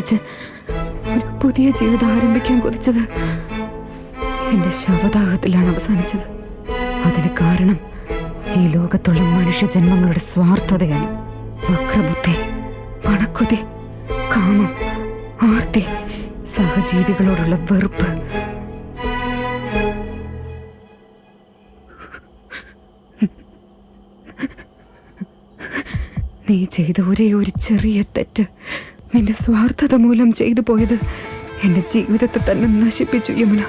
തിരിച്ച് ഒരു പുതിയ ജീവിതം ആരംഭിക്കാൻ കൊതിച്ചത് എന്റെ ശവദാഹത്തിലാണ് അവസാനിച്ചത്. അതിന് കാരണം ഈ ലോകത്തുള്ള മനുഷ്യജന്മങ്ങളുടെ സ്വാർത്ഥതയാണ്. വക്രബുദ്ധി, പണക്കൊതി, കാമം, ആർത്തി, സഹജീവികളോടുള്ള വെറുപ്പ്. നീ ചെയ്ത ഒരേ ഒരു ചെറിയ തെറ്റ്, നിന്റെ സ്വാർത്ഥത മൂലം ചെയ്തു പോയത് എന്റെ ജീവിതത്തെ തന്നെ നശിപ്പിച്ചു യമുന.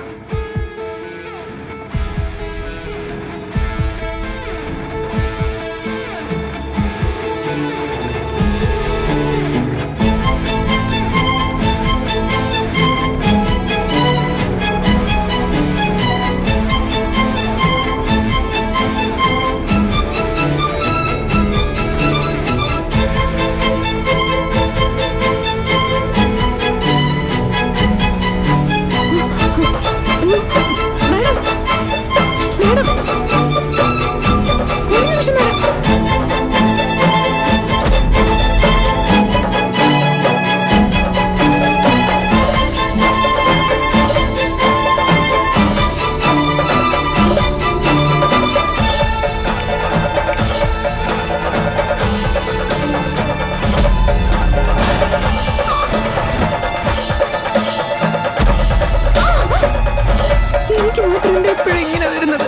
ഇങ്ങനെ വരുന്നത്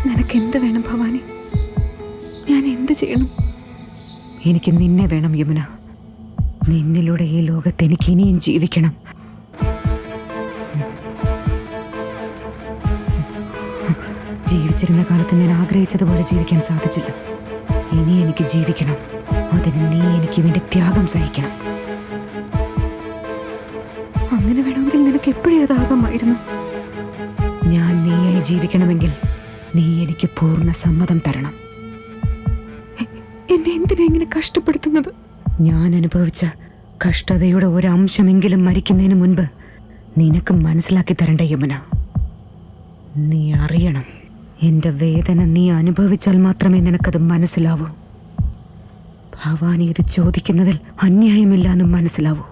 നിനക്ക് എന്ത് വേണം ഭവാനി? ഞാൻ എന്ത് ചെയ്യണം? എനിക്ക് നിന്നെ വേണം യമുന. നിന്നിലൂടെ ഈ ലോകത്ത് എനിക്ക് ഇനിയും ജീവിക്കണം. ജീവിച്ചിരുന്ന കാലത്ത് ഞാൻ ആഗ്രഹിച്ചതുപോലെ ജീവിക്കാൻ സാധിച്ചില്ല. ഇനി എനിക്ക് ജീവിക്കണം. അതിന് നീ എനിക്ക് വേണ്ടി ത്യാഗം സഹിക്കണം. അങ്ങനെ വേണമെങ്കിൽ നിനക്ക് എപ്പോഴും അതാകാമായിരുന്നു. ഞാൻ നീയായി ജീവിക്കണമെങ്കിൽ നീ എനിക്ക് പൂർണ്ണ സമ്മതം തരണം. എന്നെ എന്തിനാ ഇങ്ങനെ കഷ്ടപ്പെടുത്തുന്നത്? ഞാൻ അനുഭവിച്ച കഷ്ടതയുടെ ഒരംശമെങ്കിലും മരിക്കുന്നതിന് മുൻപ് നിനക്ക് മനസ്സിലാക്കി തരണ്ട യമുന. നീ അറിയണം, എൻ്റെ വേദന നീ അനുഭവിച്ചാൽ മാത്രമേ നിനക്കത് മനസ്സിലാവൂ. ഭവാനി ഇത് ചോദിക്കുന്നതിൽ അന്യായമില്ല എന്ന് മനസ്സിലാവൂ.